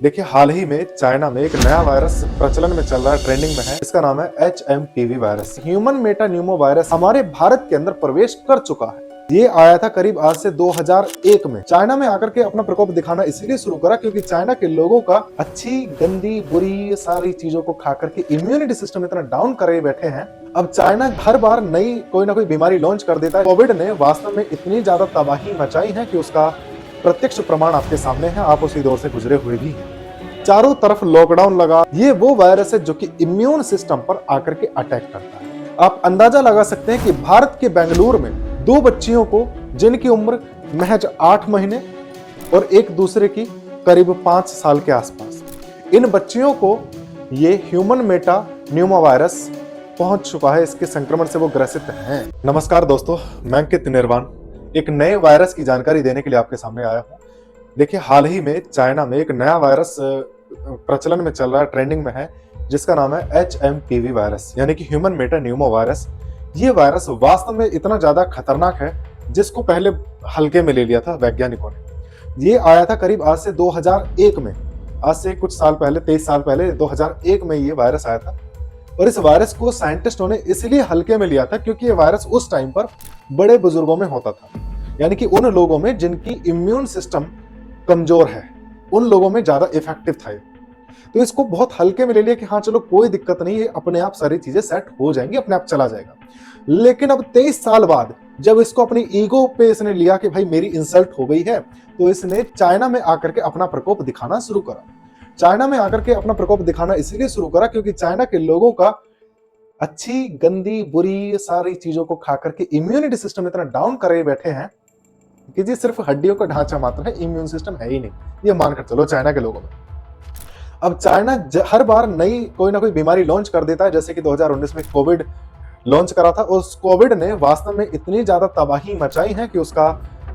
देखिए, हाल ही में चाइना में एक नया वायरस प्रचलन में चल रहा है, ट्रेंडिंग में है। इसका नाम है HMPV virus. Human Meta Numa virus हमारे भारत के अंदर प्रवेश कर चुका है। ये आया था करीब आज से 2001 में। चाइना में आकर के अपना प्रकोप दिखाना इसीलिए शुरू करा क्योंकि चाइना के लोगों का अच्छी गंदी बुरी सारी चीजों को खा करके इम्यूनिटी सिस्टम इतना डाउन करे बैठे हैं। अब चाइना हर बार नई कोई ना कोई बीमारी लॉन्च कर देता है। कोविड ने वास्तव में इतनी ज्यादा तबाही मचाई है कि उसका प्रत्यक्ष प्रमाण आपके सामने है। आप उसी दौर से गुजरे हुए भी हैं। चारों तरफ लॉकडाउन लगा। ये वो वायरस है जो कि इम्यून सिस्टम पर आकर के अटैक करता है। आप अंदाजा लगा सकते हैं कि भारत के बेंगलुरु में दो बच्चियों को, जिनकी उम्र महज 8 महीने और एक दूसरे की करीब 5 साल के आसपास, इन बच्चियों को ये ह्यूमन मेटा न्यूमो वायरस पहुंच चुका है। इसके संक्रमण से वो ग्रसित हैं। नमस्कार दोस्तों, मैं अंकित निर्वाण एक नए वायरस की जानकारी देने के लिए आपके सामने आया हूं। देखिए, हाल ही में चाइना में एक नया वायरस प्रचलन में चल रहा है, ट्रेंडिंग में है, जिसका नाम है HMPV वायरस, यानी कि ह्यूमन मेटा न्यूमो वायरस। ये वायरस वास्तव में इतना ज्यादा खतरनाक है जिसको पहले हल्के में ले लिया था वैज्ञानिकों ने। ये आया था करीब आज से 2001 में। आज से कुछ साल पहले, 23 साल पहले 2001 में ये वायरस आया था। और इस वायरस को साइंटिस्टों ने इसलिए हल्के में लिया था क्योंकि ये वायरस उस टाइम पर बड़े बुजुर्गों में होता था, यानी कि उन लोगों में जिनकी इम्यून सिस्टम कमजोर है, उन लोगों में ज्यादा इफेक्टिव था। तो इसको बहुत हल्के में ले लिया कि हाँ चलो कोई दिक्कत नहीं है, अपने आप सारी चीजें सेट हो जाएंगी, अपने आप चला जाएगा। लेकिन अब 23 साल बाद जब इसको अपनी ईगो पे इसने लिया कि भाई मेरी इंसल्ट हो गई है, तो इसने चाइना में आकर के अपना प्रकोप दिखाना शुरू करा। चाइना में आकर के अपना प्रकोप दिखाना इसीलिए शुरू करा क्योंकि चाइना के लोगों का अच्छी गंदी बुरी सारी चीजों को खा करके इम्यूनिटी सिस्टम इतना डाउन करे बैठे हैं कि जी सिर्फ हड्डियों का ढांचा मात्र है, इम्यून सिस्टम है ही नहीं। ये मानकर चलो चाइना के लोगों में। अब चाइना हर बार नई कोई ना कोई बीमारी लॉन्च कर देता है, जैसे कि 2019 में कोविड लॉन्च करा था। उस कोविड ने वास्तव में इतनी ज्यादा तबाही मचाई है कि उसका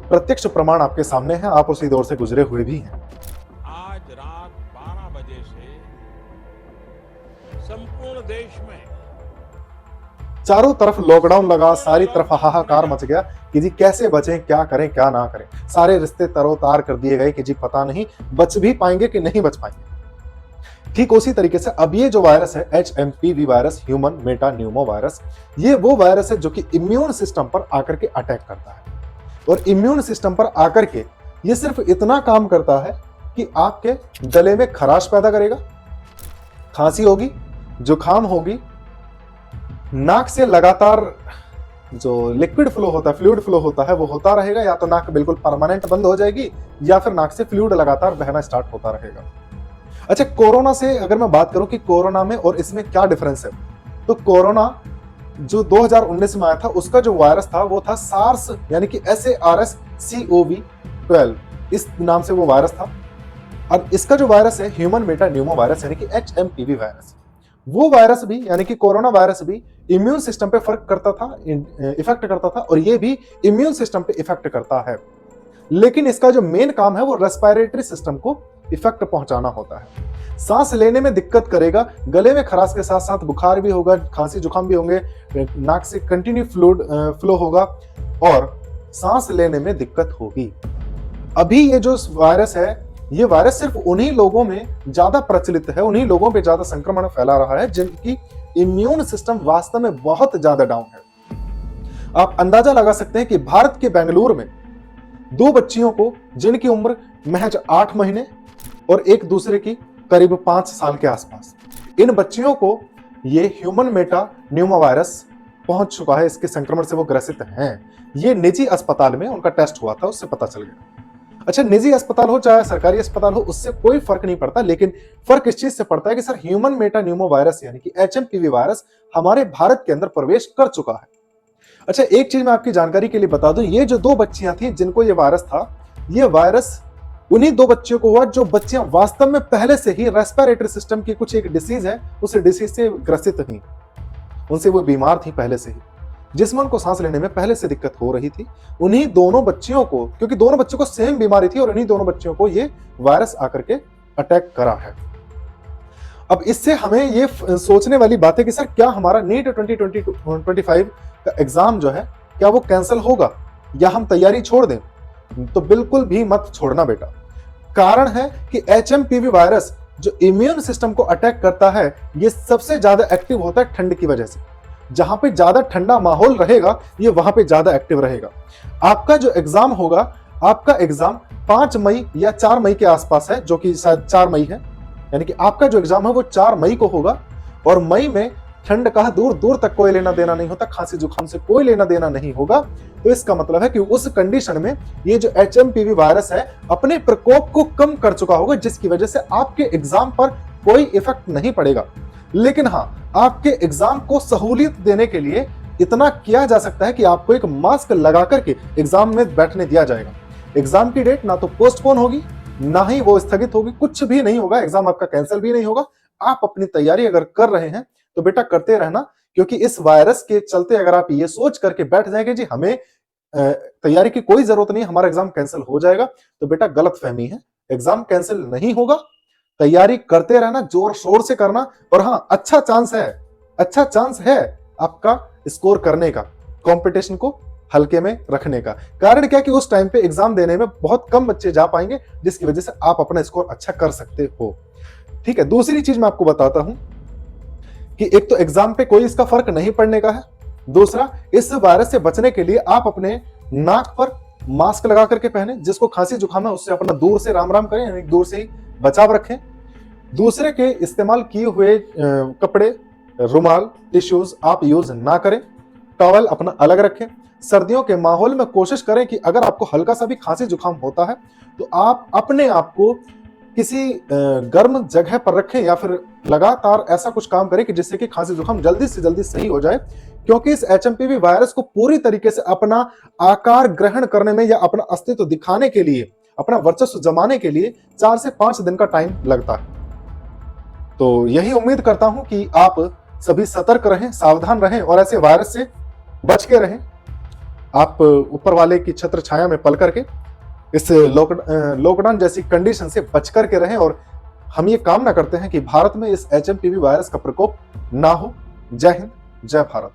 प्रत्यक्ष प्रमाण आपके सामने है। आप उसी दौर से गुजरे हुए भी हैं। आज रात 12 बजे से संपूर्ण देश में चारों तरफ लॉकडाउन लगा, सारी तरफ हाहाकार मच गया कि जी कैसे बचें, क्या करें क्या ना करें। सारे रिश्ते तरोतार कर दिए गए कि जी पता नहीं बच भी पाएंगे कि नहीं बच पाएंगे। ठीक उसी तरीके से अब ये जो वायरस है HMPV virus, human Meta Numa virus, ये वो वायरस है जो कि इम्यून सिस्टम पर आकर के अटैक करता है। और इम्यून सिस्टम पर आकर के ये सिर्फ इतना काम करता है कि आपके गले में खराश पैदा करेगा, खांसी होगी, जुकाम होगी, नाक से लगातार जो लिक्विड फ्लो होता है, फ्लूइड फ्लो होता है, वो होता रहेगा। या तो नाक बिल्कुल परमानेंट बंद हो जाएगी या फिर नाक से फ्लूइड लगातार बहना स्टार्ट होता रहेगा। अच्छा, कोरोना से अगर मैं बात करूं कि कोरोना में और इसमें क्या डिफरेंस है, तो कोरोना जो 2019 में आया था, उसका जो वायरस था वो था सार्स, यानी कि SARS-CoV-12, इस नाम से वो वायरस था। अब इसका जो वायरस है ह्यूमन मेटा न्यूमो वायरस, यानी कि HMPV वायरस, वो वायरस भी यानी कि कोरोना वायरस भी इम्यून सिस्टम पे फर्क करता था, इफेक्ट करता था, और ये भी इम्यून सिस्टम पे इफेक्ट करता है। लेकिन इसका जो मेन काम है वो रेस्पिरेटरी सिस्टम को इफेक्ट पहुंचाना होता है। सांस लेने में दिक्कत करेगा, गले में खराश के साथ साथ बुखार भी होगा, खांसी जुकाम भी होंगे, नाक से कंटिन्यू फ्लूइड फ्लो होगा और सांस लेने में दिक्कत होगी। अभी ये जो वायरस है, ये वायरस सिर्फ उन्हीं लोगों में ज्यादा प्रचलित है, उन्हीं लोगों पे ज्यादा संक्रमण फैला रहा है जिनकी इम्यून सिस्टम वास्तव में बहुत ज्यादा डाउन है। आप अंदाजा लगा सकते हैं कि भारत के बेंगलुरु में दो बच्चियों को, जिनकी उम्र महज 8 महीने और एक दूसरे की करीब 5 साल के आसपास, इन बच्चियों को ये ह्यूमन मेटा न्यूमो वायरस पहुंच चुका है। इसके संक्रमण से वो ग्रसित हैं। ये निजी अस्पताल में उनका टेस्ट हुआ था, उससे पता चल गया। अच्छा, निजी अस्पताल हो चाहे सरकारी अस्पताल हो, उससे कोई फर्क नहीं पड़ता, लेकिन फर्क इस चीज से पड़ता है कि sir human Meta Numa virus यानी कि HMPV वायरस हमारे भारत के अंदर प्रवेश कर चुका है। अच्छा, एक चीज मैं आपकी जानकारी के लिए बता दूं, ये जो दो बच्चियां थी जिनको ये वायरस था, ये वायरस उन्हीं दो बच्चियों को हुआ जो बच्चियां वास्तव में पहले से ही रेस्पिरेटरी सिस्टम की कुछ एक डिसीज है, उस डिसीज से ग्रसित थी, उनसे वो बीमार थी पहले से ही, जिसमें उनको सांस लेने में पहले से दिक्कत हो रही थी। उन्हीं दोनों बच्चियों को, क्योंकि दोनों बच्चों को सेम बीमारी थी, और उन्हीं दोनों बच्चियों को ये वायरस आकर के अटैक करा है। अब इससे हमें ये सोचने वाली बात है कि सर क्या हमारा नीट 2025 का एग्जाम जो है क्या वो कैंसिल होगा या हम तैयारी छोड़ दें? तो बिल्कुल भी मत छोड़ना बेटा। कारण है कि HMPV वायरस जो इम्यून सिस्टम को अटैक करता है, ये सबसे ज्यादा एक्टिव होता है ठंड की वजह से। जहां पे ज्यादा ठंडा माहौल रहेगा, ये वहां पे ज्यादा एक्टिव रहेगा। आपका जो एग्जाम होगा, आपका एग्जाम 5 मई या 4 मई के आसपास है, जो कि शायद 4 मई है, यानी कि आपका जो एग्जाम है वो 4 मई को होगा। और मई में ठंड का दूर दूर तक कोई लेना देना नहीं होता, खांसी जुकाम से कोई लेना देना नहीं होगा। तो इसका मतलब है कि उस कंडीशन में ये जो HMPV वायरस है अपने प्रकोप को कम कर चुका होगा, जिसकी वजह से आपके एग्जाम पर कोई इफेक्ट नहीं पड़ेगा। लेकिन हाँ, आपके एग्जाम को सहूलियत देने के लिए इतना किया जा सकता है कि आपको एक मास्क लगा करके एग्जाम में बैठने दिया जाएगा। एग्जाम की डेट ना तो पोस्टपोन होगी, ना ही वो स्थगित होगी, कुछ भी नहीं होगा। एग्जाम आपका कैंसिल भी नहीं होगा। आप अपनी तैयारी अगर कर रहे हैं तो बेटा करते रहना, क्योंकि इस वायरस के चलते अगर आप ये सोच करके बैठ जाएंगे जी हमें तैयारी की कोई जरूरत नहीं, हमारा एग्जाम कैंसिल हो जाएगा, तो बेटा गलतफहमी है। एग्जाम कैंसिल नहीं होगा। तैयारी करते रहना, जोर शोर से करना। और हाँ, अच्छा चांस है आपका स्कोर करने का, कंपटीशन को हल्के में रखने का। कारण क्या कि उस टाइम पे एग्जाम देने में बहुत कम बच्चे जा पाएंगे, जिसकी वजह से आप अपना स्कोर अच्छा कर सकते हो। ठीक है, दूसरी चीज मैं आपको बताता हूं कि एक तो एग्जाम पे कोई इसका फर्क नहीं पड़ने का है। दूसरा, इस वायरस से बचने के लिए आप अपने नाक पर मास्क लगा करके पहने। जिसको खांसी जुकाम है उससे अपना दूर से राम राम करें, यानी दूर से ही बचाव रखें। दूसरे के इस्तेमाल किए हुए कपड़े, रुमाल, टिश्यूज आप यूज ना करें। टॉवल अपना अलग रखें। सर्दियों के माहौल में कोशिश करें कि अगर आपको हल्का सा भी खांसी जुकाम होता है तो आप अपने आप को किसी गर्म जगह पर रखें, या फिर लगातार ऐसा कुछ काम करें कि जिससे कि खांसी जुकाम जल्दी से जल्दी सही हो जाए। क्योंकि इस HMPV वायरस को पूरी तरीके से अपना आकार ग्रहण करने में या अपना अस्तित्व दिखाने के लिए, अपना वर्चस्व जमाने के लिए 4 से 5 दिन का टाइम लगता है। तो यही उम्मीद करता हूं कि आप सभी सतर्क रहें, सावधान रहें और ऐसे वायरस से बच के रहें। आप ऊपर वाले की छत्र छाया में पल करके इस लॉकडाउन जैसी कंडीशन से बच करके रहें। और हम ये कामना करते हैं कि भारत में इस HMPV वायरस का प्रकोप ना हो। जय हिंद, जय भारत।